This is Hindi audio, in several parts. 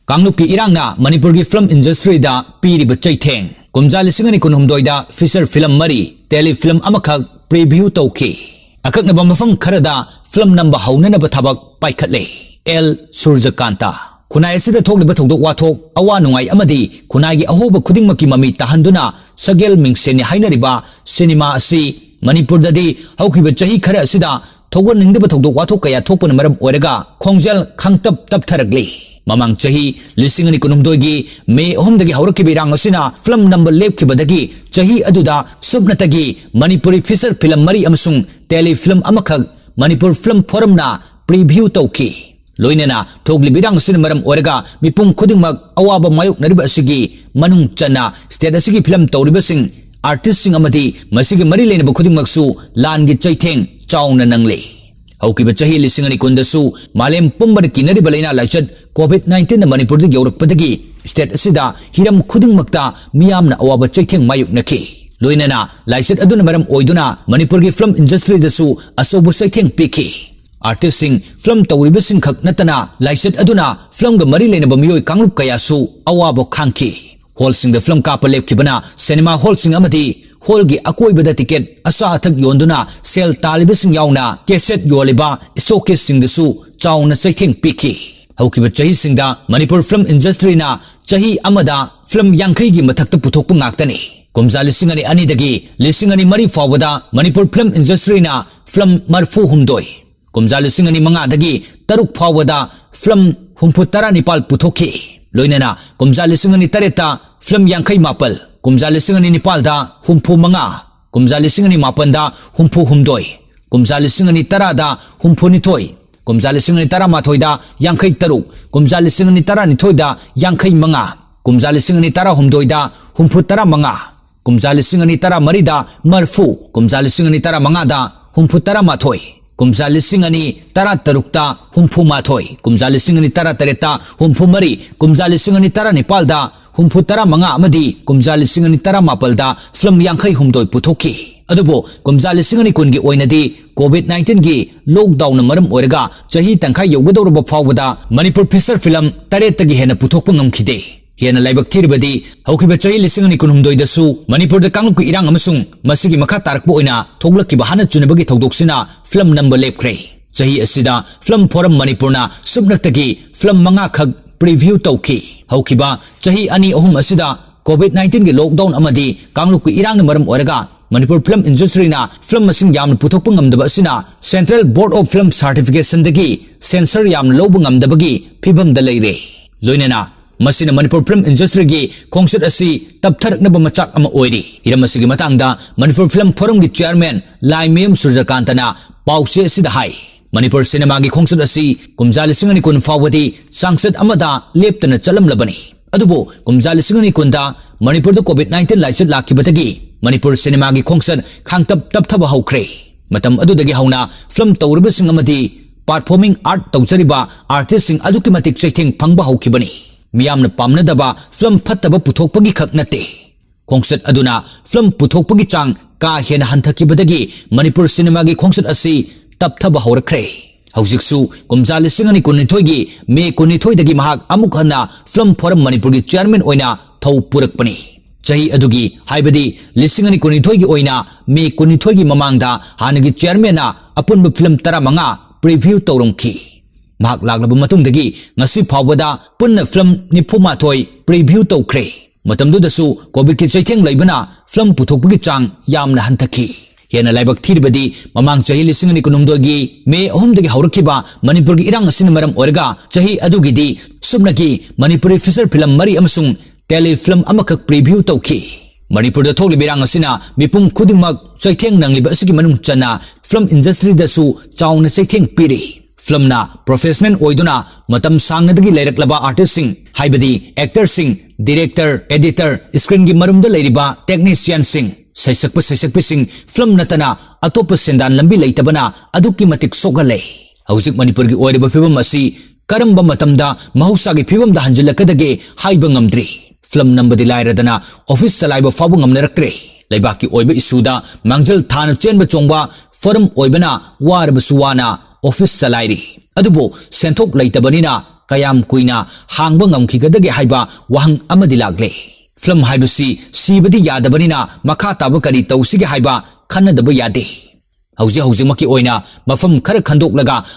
कांगलुप की इरांगना मणिपुर की फिल्म इंडस्ट्री दा पीरिब चैथेंग कुमजा लिसिंग अनि कुनहुमदोइदा फीचर फिल्म मरी टेली फिल्म अमखक प्रीव्यू तौखी अकक्नबा मफम खरदा फिल्म नंबर हौननबा थबक पाइखतले एल सूर्यकांता खुनाई असिदा थोकलिबा थौदोक वाथोक अवा नुंगाई अमदी खुनाईगी अहोबा खुदिंगमकी ममी ताहंदुना सगेल मिंगसेनि हाइनरिबा सिनेमा असि मणिपुर ददी हौखिबा चही खर असिदा थोगन निंगदबा थौदोक वाथोक कया थोकपन मरम ओइरगा खोंगजेल खंगतब तबथरगली ममांग चही लिसिंग अनि कुनुमदोइगी मे अहुमदगी हौरकिबा इरांग असिना फिल्म नंबर लेपखिबदगी चही अदुदा सुबनतगी मणिपुरी फीचर फिल्म मरी अमसुंग टेली फिल्म अमखक मणिपुर फिल्म फोरमना प्रीव्यू तौखी लोइनना थोगलिबा इरांग असिना मरम ओइरगा मिपुंग खुदिंगमक अवाबा मायोकनरिबा असिगी मनुंग चन्ना स्टेट असिगी फिल्म तौरिबसिंग आर्टिस्ट सिंग अमदी मसिगी मरी लेनबा खुदिंगमकसु लानगी चैथेंग चाउना नंगले हौकिबा चही लिसिंग अनि कुंदसु मालेम पुंबन किनरिबा लैना लाइचत कोविड-19 मणिपुर दी यौरकपदगी स्टेट असिदा हिरम खुदिंगमक्ता मियामना अवाबा चैथेंग मायुकनखी लोइनना लाइचत अदुना मरम ओइदुना मणिपुर की फिल्म इंडस्ट्री दसु असोबा चैथेंग पिखी आर्टिस्ट सिंग फिल्म तौरिबसिंग खक नतना लाइचत अदुना फिल्म ग मरी लेनबा मियोय कांगलुप कयासु अवाबा खांखी हॉल सिंग फिल्म कापा लेपखिबना सिनेमा हॉल सिंग अमदी हॉल की अकोइबदा टिकेट असा अथक योंदुना सेल तालिबसिंग याउना कैसेट योलिबा स्टॉकेस सिंगदसु चाउना चैथेंग पिखी हौकिबा चही सिंगदा मणिपुर फिल्म इंडस्ट्री ना चही अमदा फिल्म यांखई की मथक्ता पुथोकपा ngaktani कुमजा लिसिंग अनि अनिदगी लिसिंग अनि मरी फावदा मणिपुर फिल्म इंडस्ट्री ना फिल्म मरफू हुमदोय कुमजा लिसिंग अनि मंगादगी तरुक फावदा फिल्म हुमफु तरा निपाल पुथोखी लोइनना कुमजा लिसिंग अनि तरेता फिल्म यांखई मापल कुमजा लिसिंग अनि निपालदा हुमफु मंगा कुमजा लिसिंग अनि मापनदा हुमफु हुमदोय कुमजा लिसिंग अनि तरादा हुमफु निथोय कुमजा लिसिंग अनि तरा माथोयदा यांखई तरुक कुमजा लिसिंग अनि तरा निथोयदा यांखई मंगा कुमजा लिसिंग अनि तरा हुमदोयदा हुमफु तरा मंगा कुमजा लिसिंग अनि तरा मरीदा मरफू कुमजा लिसिंग अनि तरा मंगादा हुमफु तरा माथोय कुमजा लिसिंग अनि तरा तरुकता हुमफु माथोय कुमजा लिसिंग अनि तरा तरेता हुमफु मरी कुमजा लिसिंग अनि तरा निपालदा हुमफु तरा मंगा अमदी कुमजा लिसिंग अनि तरा मापलदा फिल्म यांखई हुमदोय पुथोखी अदुबो कुमजा लिसिंग अनि कुनगी ओइनदी कोविड-19 की लॉकडाउन मरम ओइरगा चही तंखाई यौगदौरबा फावदा मणिपुर फीचर फिल्म तरेतगी हेना पुथोकपा ngamkhide हेना लाइबक थिरबदी हौकिबा चही लिसिंग अनि कुनुमदोइदसु मणिपुर द कांगलुप की इरांग अमसुंग मसिगी मखा तारकपा ओइना थोगलकिबा हाना चुनबगी थौदोकसिना फिल्म नंबर लेपख्रे चही असिदा फिल्म फोरम मणिपुरना सुबनतगी फिल्म मंगा खक प्रीव्यू तौखी हौकिबा चही अनि अहुम असिदा कोविड-19 की लॉकडाउन अमदी कांगलुप की इरांग मरम ओइरगा मणिपुर फिल्म इंडस्ट्री ना फिल्म मसिंग याम पुथोकपा ngamdaba asina central board of film certification दगी सेंसर याम लौब ngamdabagi फिबम द लेरे लोइनना मसिना मणिपुर फिल्म इंडस्ट्री की खोंगसत असि तबथरकनबा मचाक अमा ओइरी हिरमसिगी मतंगदा मणिपुर फिल्म फोरम की चेयरमैन लाइमेम सूर्यकांतना पाउसे असिदा हाई मणिपुर सिनेमा की खोंगसत असि कुमजा लिसिंग अनि कुन फावदी सांसद अमदा लेपतना चलमलबनी अदुबो कुमजा लिसिंग अनि कुनदा मणिपुर द कोविड-19 लाइचत लाखिबदगी मणिपुर सिनेमा की खोंगसत खांगतब तबथबा हौख्रे मतम अदुदगी हौना फिल्म तौरबसिंग अमदी परफॉर्मिंग आर्ट तौजरिबा आर्टिस्ट सिंग अदुकी मतिक चैथेंग फंगबा हौखिबनी मियामना पामनदबा फिल्म फत्तबा पुथोकपगी खक नते खोंगसत अदुना फिल्म पुथोकपगी चांग का हेना हंथकिबदगी मणिपुर सिनेमा की खोंगसत असि तबथबा हौरख्रे हौजिकसु कुमजा लिसिंग अनि कुनिथोयगी मे कुनिथोयदगी महाक अमुक हन्ना फिल्म फोरम मणिपुर की चेयरमैन ओइना थौ पुरकपनी चही अदुगी हाइबदी लिसिंग अनि कुनिथोयगी ओइना मे कुनिथोयगी ममांगदा हानगी चेयरमैना अपुनब फिल्म तरा मंगा प्रीव्यू तौरमखी महाक लागलबा मतुंगदगी ngasi फावदा पुन्न फिल्म निफुमाथोय प्रीव्यू तौख्रे मतमदुदसु कोविड की चैथेंग लैबना फिल्म पुथोकपगी चांग यामना हंथखी हेना लाइबक थिरबदी ममांग चही लिसिंग अनि कुनुमदोगी मे अहुमदगी हौरखिबा मणिपुर की इरांग असिन मरम ओरगा चही अदुगिदी सुबनगी मणिपुरी फीचर फिल्म मरी अमसुंग टेली फिल्म अमखक प्रीव्यू तौखी मणिपुर द थोगलिबा इरांग असिना मिपुंग खुदिंगमक चैथेंग नंगलिबा असिगी मनुंग चन्ना फिल्म इंडस्ट्री दसु चाउना चैथेंग पिरी फिल्म ना प्रोफेशनल ओइदुना मतम सांगनदगी लेरकलबा आर्टिस्ट सिंग हाइबदी एक्टर सिंग डायरेक्टर एडिटर स्क्रीन की मरुमदा लेरिबा टेक्नीशियन सिंग सैसकपि सिंग फिल्म नतना अतोप सेंदान लंबी लेतबना अदुकी मतिक सोगले हौजिक मणिपुर की ओइरबा फिबम असि करंबा मतमदा महौसागी फिबमदा हंजिलकदगे हाइबा ngamdri फिल्म नंबदी लाइरदना ऑफिस चलाइबा फाबु ngamnarkre लेबाकी ओइबा इशूदा मांगजल थान चेनबा चोंबा फर्म ओइबना वारबसुवाना ऑफिस चलाइरी अदुबो सेंथोक लेतबनिना kayam kuina hangba ngamkhigadaगे हाइबा wahang amadi lagle film haibasi sibadi yadabanina makha taba kari tawsige haiba khannadaba yade hauji maki oina mafam khara khandok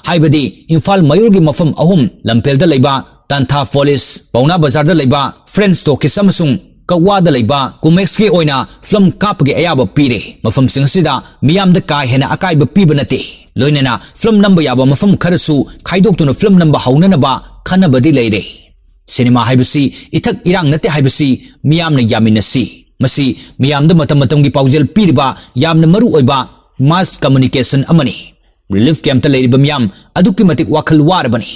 haibadi Imphal Mayorgi mafam ahum lampelda leiba Tantha Police Pauna Bazar da leiba Friends to ke Samsung Kawa da leiba Kumex ke oina film kap ge ayaba pire mafam singsida miyam da ka hena akai ba piba nate loinena film number yaba mafam kharasu khaidok tuna film number hauna na ba khana badi leire cinema haibasi ithak irang nate haibasi miyam na yaminasi masi miyam da matam gi paujel pirba yam na maru oiba mass communication amani relief camp ta leiriba miyam aduki matik wakhal warbani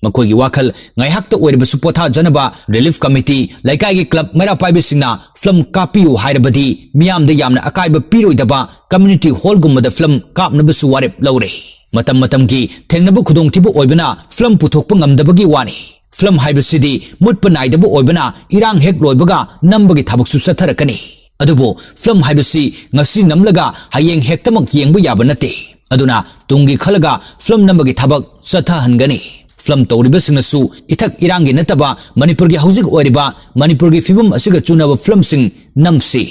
makogi wakhal ngai hakta oiriba supotha janaba relief committee laikai gi club mera paibe singna film kapiu hairabadi miyam da yamna akai ba piroidaba community hall gumada film kapna basu warep lawre matam gi thengnaba khudong thibu oibana film puthokpa ngamdabagi wani film haibasidi mutpa naidaba oibana irang hek loibaga nambagi thabak su satharakani adubo film haibasi ngasi namlaga hayeng hektamak yengba yaba nate aduna tungi khalaga film nambagi thabak sathahanggani film tawriba singnasu ithak irangi nataba Manipur gi hauzik oiriba Manipur gi fibum asiga chunaba film sing namsi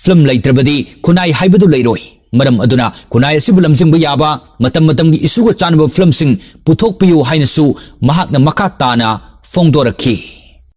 film laitrabadi kunai haibadu leiroi maram aduna kunai asibu lamjingba yaba matam gi isuga chanaba film sing puthokpiyu hainasu mahakna makha tana phongdorakhi